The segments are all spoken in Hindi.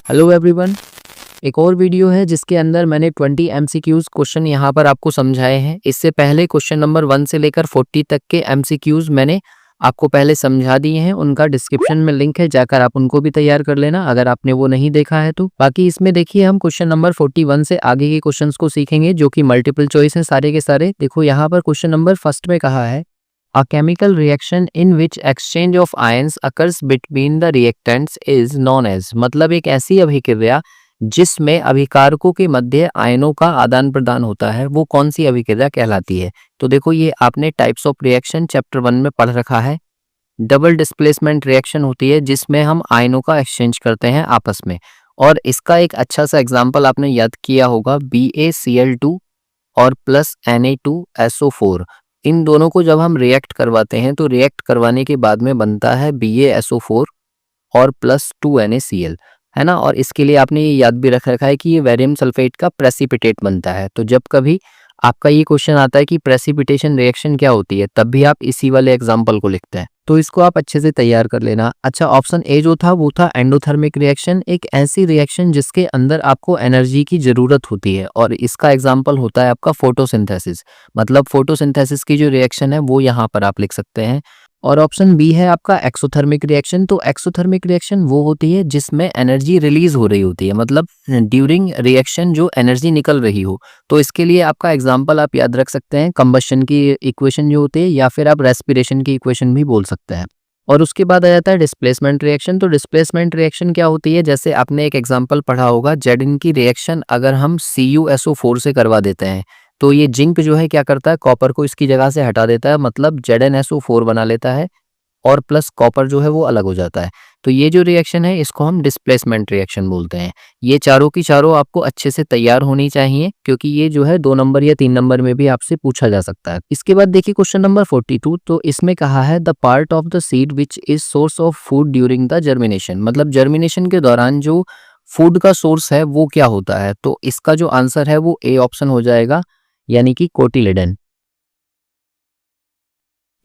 Hello everyone. एक और वीडियो है जिसके अंदर मैंने 20 एमसीक्यूज क्वेश्चन यहाँ पर आपको समझाए हैं। इससे पहले क्वेश्चन नंबर 1 से लेकर 40 तक के एमसीक्यूज मैंने आपको पहले समझा दिए हैं। उनका डिस्क्रिप्शन में लिंक है, जाकर आप उनको भी तैयार कर लेना अगर आपने वो नहीं देखा है तो। बाकी इसमें देखिए हम क्वेश्चन नंबर 41 से आगे के क्वेश्चंस को सीखेंगे जो कि मल्टीपल चॉइस हैं सारे के सारे। देखो यहाँ पर क्वेश्चन नंबर फर्स्ट में कहा है A chemical reaction in which exchange of ions occurs between the reactants is known as, मतलब एक ऐसी अभिक्रिया जिसमें अभिकारकों के मध्य आयनों का आदान प्रदान होता है वो कौन सी अभिक्रिया कहलाती है। तो देखो ये आपने टाइप्स ऑफ रिएक्शन चैप्टर 1 में पढ़ रखा है। डबल डिस्प्लेसमेंट रिएक्शन होती है जिसमें हम आयनों का एक्सचेंज करते हैं आपस में, और इसका एक अच्छा सा एग्जाम्पल आपने याद किया होगा BaCl2 और प्लस Na2SO4। इन दोनों को जब हम रिएक्ट करवाते हैं तो रिएक्ट करवाने के बाद में बनता है BaSO4 और प्लस 2NaCl, है ना। और इसके लिए आपने ये याद भी रख रखा है कि ये वेरियम सल्फेट का प्रेसिपिटेट बनता है। तो जब कभी आपका ये क्वेश्चन आता है कि प्रेसिपिटेशन रिएक्शन क्या होती है, तब भी आप इसी वाले एग्जाम्पल को लिखते हैं, तो इसको आप अच्छे से तैयार कर लेना। अच्छा, ऑप्शन ए जो था वो था एंडोथर्मिक रिएक्शन, एक ऐसी रिएक्शन जिसके अंदर आपको एनर्जी की जरूरत होती है, और इसका एग्जाम्पल होता है आपका फोटोसिंथेसिस। मतलब फोटोसिंथेसिस की जो रिएक्शन है वो यहाँ पर आप लिख सकते हैं। और ऑप्शन बी है आपका एक्सोथर्मिक रिएक्शन। तो एक्सोथर्मिक रिएक्शन वो होती है जिसमें एनर्जी रिलीज हो रही होती है, मतलब ड्यूरिंग रिएक्शन जो एनर्जी निकल रही हो। तो इसके लिए आपका एग्जांपल आप याद रख सकते हैं कंबशन की इक्वेशन जो होती है, या फिर आप रेस्पिरेशन की इक्वेशन भी बोल सकते हैं। और उसके बाद आ जाता है डिस्प्लेसमेंट रिएक्शन। तो डिस्प्लेसमेंट रिएक्शन क्या होती है, जैसे आपने एक एग्जांपल पढ़ा होगा जेडिन की रिएक्शन अगर हम CuSO4 से करवा देते हैं तो ये जिंक जो है क्या करता है, कॉपर को इसकी जगह से हटा देता है, मतलब ZnSO4 बना लेता है, और प्लस कॉपर जो है वो अलग हो जाता है। तो ये जो रिएक्शन है इसको हम डिस्प्लेसमेंट रिएक्शन बोलते हैं। ये चारों की चारों आपको अच्छे से तैयार होनी चाहिए, क्योंकि ये जो है 2 नंबर या 3 नंबर में भी आपसे पूछा जा सकता है। इसके बाद देखिए क्वेश्चन नंबर 42। तो इसमें कहा है the part of the seed which is source of food during the germination, मतलब जर्मिनेशन के दौरान जो फूड का सोर्स है वो क्या होता है। तो इसका जो आंसर है वो ए ऑप्शन हो जाएगा, यानी कि कोटिलिडन।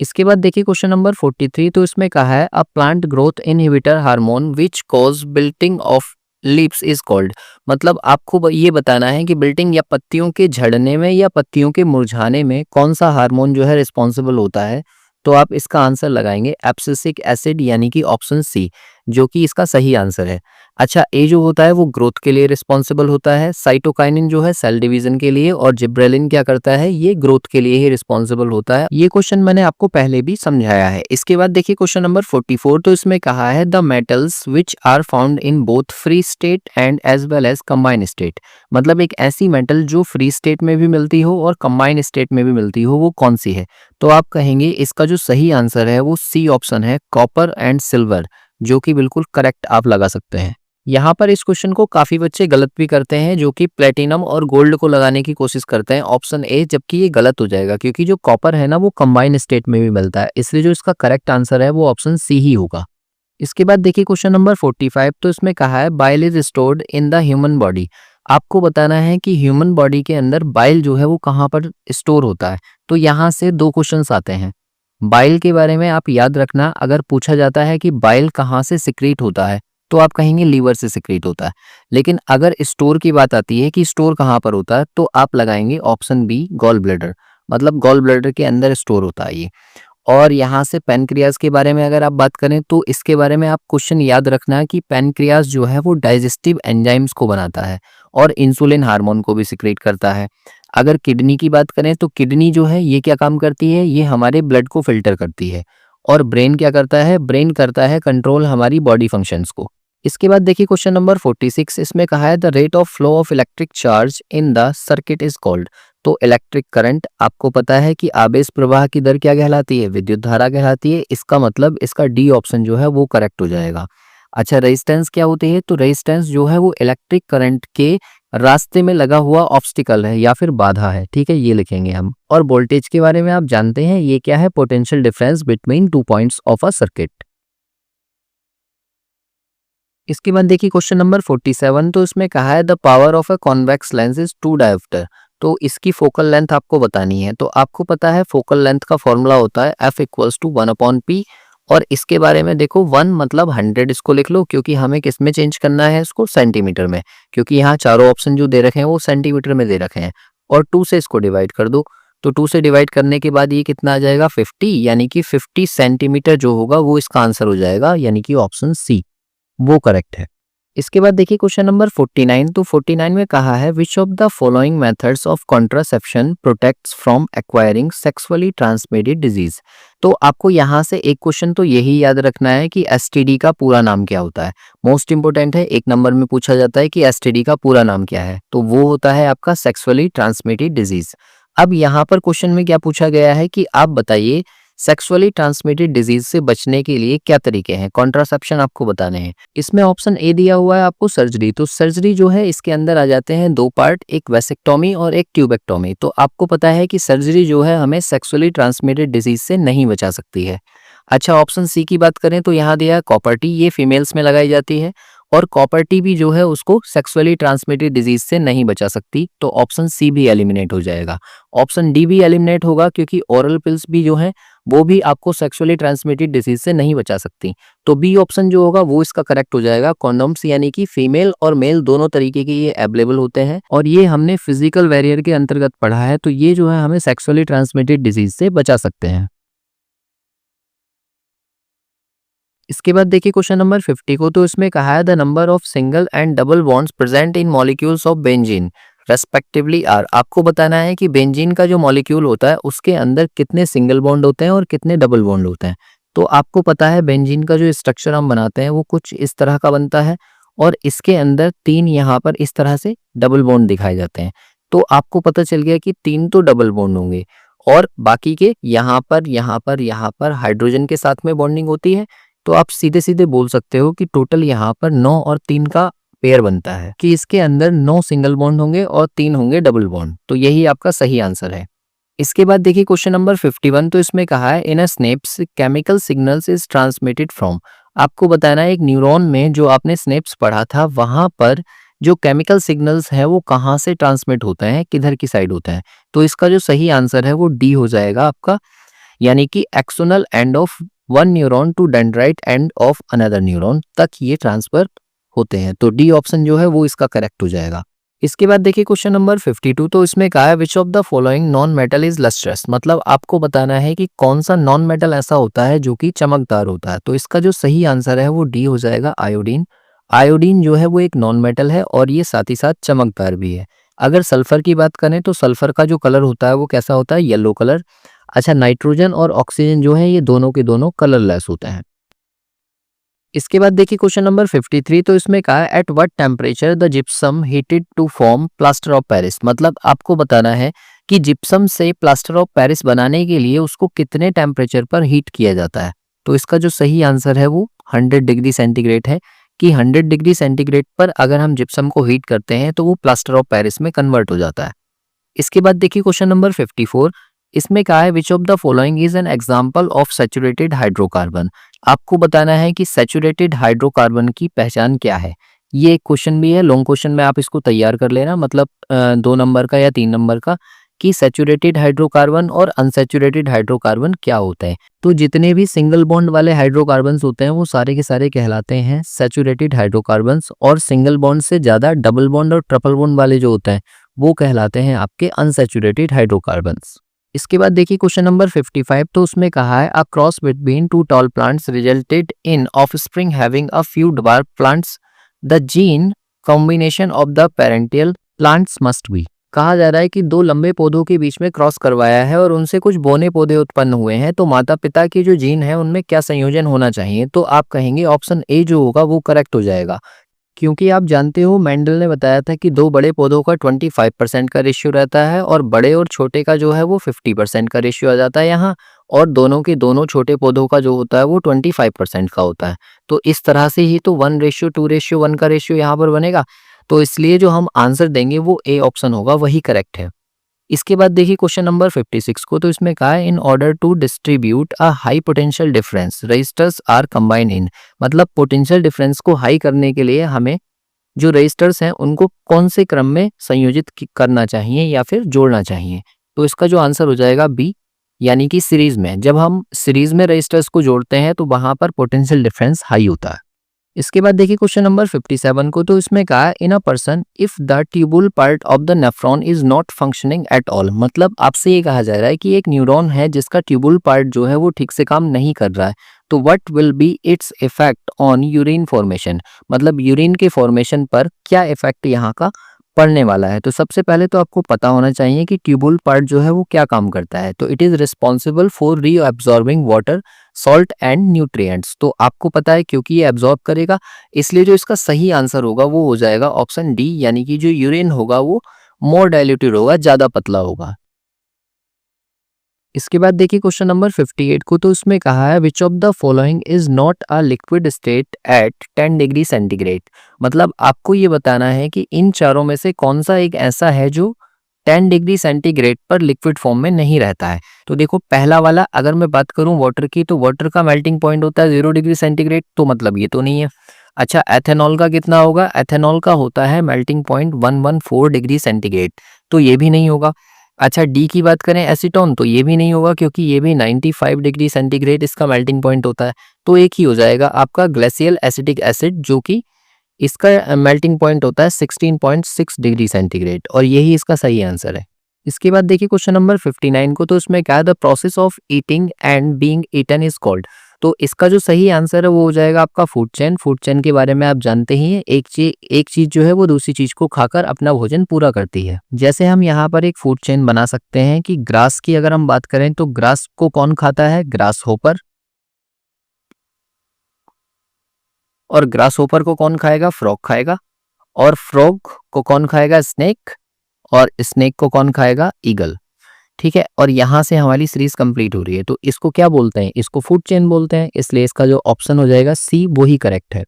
इसके बाद देखिए क्वेश्चन नंबर 43। तो इसमें कहा है a plant growth inhibitor hormone which cause wilting of leaves is called, मतलब आपको ये बताना है कि बिल्टिंग या पत्तियों के झड़ने में या पत्तियों के मुरझाने में कौन सा हार्मोन जो है रिस्पॉन्सिबल होता है। तो आप इसका आंसर लगाएंगे एब्सिसिक एसिड, यानी कि ऑप्शन सी, जो कि इसका सही आंसर है। अच्छा, ए जो होता है वो ग्रोथ के लिए रिस्पॉन्सिबल होता है, साइटोकाइनिन जो है सेल डिवीजन के लिए, और जिब्रेलिन क्या करता है, ये ग्रोथ के लिए ही रिस्पॉन्सिबल होता है। ये क्वेश्चन मैंने आपको पहले भी समझाया है। इसके बाद देखिए क्वेश्चन नंबर 44। तो इसमें कहा है the metals which are found in both free state and as well as combine state, मतलब एक ऐसी मेटल जो फ्री स्टेट में भी मिलती हो और कंबाइन स्टेट में भी मिलती हो, वो कौन सी है। तो आप कहेंगे इसका जो सही आंसर है वो सी ऑप्शन है, कॉपर एंड सिल्वर, जो कि बिल्कुल करेक्ट आप लगा सकते हैं। यहाँ पर इस क्वेश्चन को काफी बच्चे गलत भी करते हैं, जो कि प्लेटिनम और गोल्ड को लगाने की कोशिश करते हैं ऑप्शन ए, जबकि ये गलत हो जाएगा, क्योंकि जो कॉपर है ना वो कंबाइन स्टेट में भी मिलता है, इसलिए जो इसका करेक्ट आंसर है वो ऑप्शन सी ही होगा। इसके बाद देखिए क्वेश्चन नंबर 45। तो इसमें कहा है bile is stored in the human body, आपको बताना है कि ह्यूमन बॉडी के अंदर बाइल जो है वो कहाँ पर स्टोर होता है। तो यहाँ से 2 क्वेश्चंस आते हैं। बाइल के बारे में आप याद रखना, अगर पूछा जाता है कि बाइल कहाँ से सिक्रीट होता है तो आप कहेंगे लीवर से सिक्रीट होता है, लेकिन अगर स्टोर की बात आती है कि स्टोर कहाँ पर होता है तो आप लगाएंगे ऑप्शन बी, गॉल ब्लैडर, मतलब गॉल ब्लैडर के अंदर स्टोर होता है ये। और यहाँ से पैनक्रियाज के बारे में अगर आप बात करें तो इसके बारे में आप क्वेश्चन याद रखना कि पैनक्रियाज जो है वो डाइजेस्टिव एंजाइम्स को बनाता है और इंसुलिन हार्मोन को भी सिक्रेट करता है। अगर किडनी की बात करें तो किडनी जो है ये क्या काम करती है, ये हमारे ब्लड को फिल्टर करती है। और ब्रेन क्या करता है, ब्रेन करता है कंट्रोल हमारी बॉडी फंक्शंस को। इसके बाद देखिए क्वेश्चन नंबर 46। इसमें कहा है the rate of flow of electric charge in the circuit is called, तो इलेक्ट्रिक करंट आपको पता है कि आवेश प्रवाह की दर क्या कहलाती है, विद्युत धारा कहलाती है। इसका मतलब इसका डी ऑप्शन जो है वो करेक्ट हो जाएगा। अच्छा, रेजिस्टेंस क्या होती है, तो रेजिस्टेंस जो है वो इलेक्ट्रिक करंट के रास्ते में लगा हुआ ऑब्स्टिकल है या फिर बाधा है, ठीक है, ये लिखेंगे हम। और वोल्टेज के बारे में आप जानते हैं ये क्या है, potential difference between 2 points of a circuit. इसके बाद देखिए क्वेश्चन नंबर 47। तो इसमें कहा है the power of a convex lens is 2 dioptre, तो इसकी फोकल लेंथ आपको बतानी है। तो आपको पता है फोकल लेंथ का फॉर्मूला होता है F = 1/P, और इसके बारे में देखो 1 मतलब 100 इसको लिख लो, क्योंकि हमें किस में चेंज करना है इसको, सेंटीमीटर में, क्योंकि यहाँ चारों ऑप्शन जो दे रखे हैं वो सेंटीमीटर में दे रखे हैं। और 2 से इसको डिवाइड कर दो, तो 2 से डिवाइड करने के बाद ये कितना आ जाएगा 50, यानी कि 50 सेंटीमीटर जो होगा वो इसका आंसर हो जाएगा, यानी कि ऑप्शन सी वो करेक्ट है। इसके बाद देखिए क्वेश्चन नंबर 49, तो 49 में कहा है which of the following methods of contraception protects from acquiring sexually transmitted disease. तो आपको यहाँ से एक क्वेश्चन तो यही याद रखना है कि एसटीडी का पूरा नाम क्या होता है। मोस्ट इंपोर्टेंट है, एक नंबर में पूछा जाता है कि एसटीडी का पूरा नाम क्या है, तो वो होता है आपका सेक्सुअली ट्रांसमिटेड डिजीज। अब यहाँ पर क्वेश्चन में क्या पूछा गया है कि आप बताइए सेक्सुअली ट्रांसमिटेड डिजीज से बचने के लिए क्या तरीके हैं, कॉन्ट्रासेप्शन आपको बताने हैं। इसमें ऑप्शन ए दिया हुआ है आपको सर्जरी, तो सर्जरी जो है इसके अंदर आ जाते हैं 2 पार्ट, एक वेसेक्टोमी और एक ट्यूबेक्टोमी। तो आपको पता है कि सर्जरी जो है हमें सेक्सुअली ट्रांसमिटेड डिजीज से नहीं बचा सकती है। अच्छा, ऑप्शन सी की बात करें तो यहाँ दिया है कॉपर टी, ये फीमेल्स में लगाई जाती है, और कॉपर टी भी जो है उसको सेक्सुअली ट्रांसमिटेड डिजीज से नहीं बचा सकती, तो ऑप्शन सी भी एलिमिनेट हो जाएगा। ऑप्शन डी भी एलिमिनेट होगा, क्योंकि ओरल पिल्स भी जो है वो भी आपको सेक्सुअली ट्रांसमिटेड डिजीज से नहीं बचा सकती, तो बी ऑप्शन जो होगा वो इसका करेक्ट हो जाएगा। कॉन्डोम्स यानी कि फीमेल और मेल दोनों तरीके के ये अवेलेबल होते हैं, और ये हमने फिजिकल वैरियर के अंतर्गत पढ़ा है, तो ये जो है हमें सेक्सुअली ट्रांसमिटेड डिजीज से बचा सकते हैं। इसके बाद देखिए क्वेश्चन नंबर 50 को, तो इसमें कहा है the number of single and double bonds present in molecules of benzene respectively are. आपको बताना है कि बेंजीन का जो मॉलिक्यूल होता है उसके अंदर कितने सिंगल बॉन्ड होते हैं और कितने डबल बॉन्ड होते हैं। तो आपको पता है बेंजीन का जो स्ट्रक्चर हम बनाते हैं वो कुछ इस तरह का बनता है, और इसके अंदर 3 यहाँ पर इस तरह से डबल बॉन्ड दिखाए जाते हैं। तो आपको पता चल गया कि 3 तो डबल बॉन्ड होंगे, और बाकी के यहाँ पर यहाँ पर हाइड्रोजन के साथ में बॉन्डिंग होती है। तो आप सीधे सीधे बोल सकते हो कि टोटल यहाँ पर 9 और 3 का पेयर बनता है, कि इसके अंदर 9 सिंगल बॉन्ड होंगे और 3 होंगे डबल बॉन्ड, तो यही आपका सही आंसर है। इसके बाद देखिए क्वेश्चन नंबर 51, तो इसमें कहा है in a synapse chemical signals is transmitted from. आपको बताना है एक न्यूरॉन में जो आपने स्नेप्स पढ़ा था वहां पर जो केमिकल सिग्नल्स है वो कहाँ से ट्रांसमिट होते हैं, किधर की साइड होते हैं। तो इसका जो सही आंसर है वो डी हो जाएगा आपका, यानी कि axonal end of one neuron to dendrite end of another neuron तक ये ट्रांसफर होते हैं, तो डी ऑप्शन जो है वो इसका करेक्ट हो जाएगा। इसके बाद देखिए क्वेश्चन नंबर 52, तो इसमें कहा है which of the following non metal is lustrous. मतलब आपको बताना है कि कौन सा नॉन मेटल ऐसा होता है जो कि चमकदार होता है। तो इसका जो सही आंसर है वो डी हो जाएगा, आयोडीन। आयोडीन जो है वो एक नॉन मेटल है और ये साथ ही साथ चमकदार भी है। अगर सल्फर की बात करें तो सल्फर का जो कलर होता है वो कैसा होता है, येलो कलर। अच्छा, नाइट्रोजन और ऑक्सीजन जो है ये दोनों के दोनों कलरलेस होते हैं। इसके बाद देखिए क्वेश्चन नंबर 53, तो इसमें कहा है at what temperature the gypsum heated to form plaster of Paris. मतलब आपको बताना है कि जिप्सम से प्लास्टर ऑफ पेरिस बनाने के लिए उसको कितने टेम्परेचर पर हीट किया जाता है। तो इसका जो सही आंसर है वो 100 डिग्री सेंटीग्रेड है, कि 100 डिग्री सेंटीग्रेड पर अगर हम जिप्सम को हीट करते हैं तो वो प्लास्टर ऑफ पेरिस में कन्वर्ट हो जाता है। इसके बाद देखिए क्वेश्चन नंबर 54, इसमें कहा है which of the following is an example of saturated hydrocarbon. आपको बताना है कि सैचुरेटेड हाइड्रोकार्बन की पहचान क्या है। ये एक क्वेश्चन भी है, लॉन्ग क्वेश्चन में आप इसको तैयार कर लेना, मतलब 2 नंबर का या 3 नंबर का, कि सैचुरेटेड हाइड्रोकार्बन और अनसैचुरेटेड हाइड्रोकार्बन क्या होता है। तो जितने भी सिंगल बॉन्ड वाले हाइड्रोकार्बन्स होते हैं वो सारे के सारे कहलाते हैं सैचुरेटेड हाइड्रोकार्बन्स, और सिंगल बॉन्ड से ज्यादा डबल बॉन्ड और ट्रिपल बॉन्ड वाले जो होते हैं वो कहलाते हैं आपके अनसैचुरेटेड हाइड्रोकार्बन्स। इसके बाद देखिए क्वेश्चन नंबर 55, तो उसमें कहा है a cross between 2 tall plants resulted in offspring having a few dwarf plants, the gene combination of the parental plants must be. कहा जा रहा है कि 2 लंबे पौधों के बीच में क्रॉस करवाया है और उनसे कुछ बौने पौधे उत्पन्न हुए हैं, तो माता पिता की जो जीन है उनमें क्या संयोजन होना चाहिए। तो आप कहेंगे ऑप्शन ए जो होगा वो करेक्ट हो जाएगा, क्योंकि आप जानते हो मेंडल ने बताया था कि 2 बड़े पौधों का 25% का रेशियो रहता है और बड़े और छोटे का जो है वो 50% का रेशियो आ जाता है यहाँ, और दोनों के दोनों छोटे पौधों का जो होता है वो 25% का होता है। तो इस तरह से ही तो 1:2:1 का रेशियो यहाँ पर बनेगा, तो इसलिए जो हम आंसर देंगे वो ए ऑप्शन होगा, वही करेक्ट है। इसके बाद देखिए क्वेश्चन नंबर 56 को, तो इसमें कहा है in order to distribute a high potential difference resistors are combine in. मतलब पोटेंशियल डिफरेंस को हाई करने के लिए हमें जो रजिस्टर्स हैं उनको कौन से क्रम में संयोजित करना चाहिए या फिर जोड़ना चाहिए। तो इसका जो आंसर हो जाएगा बी, यानी कि सीरीज में, जब हम सीरीज में रजिस्टर्स को जोड़ते हैं तो वहां पर पोटेंशियल डिफरेंस हाई होता है। इसके बाद देखिए क्वेश्चन नंबर 57 को, तो इसमें कहा in a person if the tubule part of the nephron is not functioning at all. मतलब आपसे ये कहा जा रहा है कि एक न्यूरॉन है जिसका ट्यूबुल पार्ट जो है वो ठीक से काम नहीं कर रहा है, तो what will be its effect on urine formation. मतलब यूरिन के फॉर्मेशन पर क्या इफेक्ट यहाँ का पड़ने वाला है। तो सबसे पहले तो आपको पता होना चाहिए कि ट्यूबुल पार्ट जो है वो क्या काम करता है। तो it is responsible for reabsorbing water, salt and nutrients. तो आपको पता है क्योंकि ये एब्जॉर्ब करेगा, इसलिए जो इसका सही आंसर होगा वो हो जाएगा ऑप्शन डी, यानी कि जो यूरिन होगा वो मोर डाइल्यूटेड होगा, ज्यादा पतला होगा। इसके बाद देखिए क्वेश्चन नंबर 58 को, तो उसमें कहा है which of the following is not a liquid state at 10 degree centigrade. मतलब आपको ये बताना है कि इन चारों में से कौन सा एक ऐसा है जो 10 डिग्री सेंटीग्रेड पर लिक्विड फॉर्म में नहीं रहता है। तो देखो पहला वाला, अगर मैं बात करूं वाटर की, तो वाटर का मेल्टिंग पॉइंट होता है 0 डिग्री सेंटीग्रेड, तो मतलब ये तो नहीं है। अच्छा, एथेनॉल का कितना होगा? एथेनॉल का होता है मेल्टिंग पॉइंट 114 डिग्री सेंटीग्रेड, तो ये भी नहीं होगा। अच्छा, डी की बात करें एसीटोन, तो ये भी नहीं होगा क्योंकि ये भी 95 डिग्री सेंटीग्रेड इसका मेल्टिंग पॉइंट होता है। तो एक ही हो जाएगा आपका ग्लेशियल एसिटिक एसिड, जो कि इसका मेल्टिंग पॉइंट होता है 16.6 डिग्री सेंटीग्रेड, और यही इसका सही आंसर है। इसके बाद देखिए क्वेश्चन नंबर 59 को, तो इसमें क्या है the process of eating and being eaten is called. तो इसका जो सही आंसर है वो हो जाएगा आपका फूड चेन। फूड चेन के बारे में आप जानते ही हैं, एक चीज जो है वो दूसरी चीज को खाकर अपना भोजन पूरा करती है। जैसे हम यहाँ पर एक फूड चेन बना सकते हैं कि ग्रास की अगर हम बात करें तो ग्रास को कौन खाता है? Grass hopper. और ग्रास होपर को कौन खाएगा? फ्रॉग खाएगा। और फ्रॉग को कौन खाएगा? स्नेक। और स्नेक को कौन खाएगा? ईगल। ठीक है, और यहाँ से हमारी सीरीज कंप्लीट हो रही है। तो इसको क्या बोलते हैं? इसको फूड चेन बोलते हैं, इसलिए इसका जो ऑप्शन हो जाएगा सी, वो ही करेक्ट है।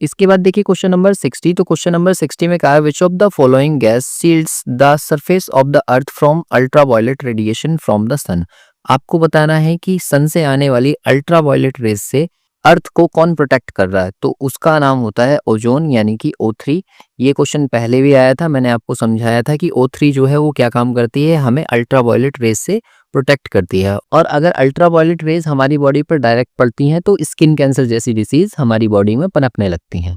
इसके बाद देखिए क्वेश्चन नंबर 60। तो क्वेश्चन नंबर 60 में कहा है which of the following gas shields the surface of the earth from ultraviolet radiation from the sun. आपको बताना है कि सन से आने वाली अल्ट्रावायलेट रेज से अर्थ को कौन प्रोटेक्ट कर रहा है। तो उसका नाम होता है ओजोन, यानी कि O3। ये क्वेश्चन पहले भी आया था, मैंने आपको समझाया था कि O3 जो है वो क्या काम करती है, हमें अल्ट्रावायलेट रेज से प्रोटेक्ट करती है। और अगर अल्ट्रावायलेट रेज हमारी बॉडी पर डायरेक्ट पड़ती हैं तो स्किन कैंसर जैसी डिसीज हमारी बॉडी में पनपने लगती हैं।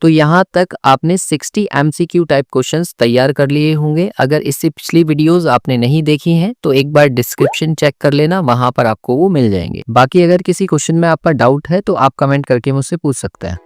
तो यहाँ तक आपने 60 MCQ टाइप क्वेश्चंस तैयार कर लिए होंगे। अगर इससे पिछली वीडियोस आपने नहीं देखी हैं तो एक बार डिस्क्रिप्शन चेक कर लेना, वहां पर आपको वो मिल जाएंगे। बाकी अगर किसी क्वेश्चन में आपका डाउट है तो आप कमेंट करके मुझसे पूछ सकते हैं।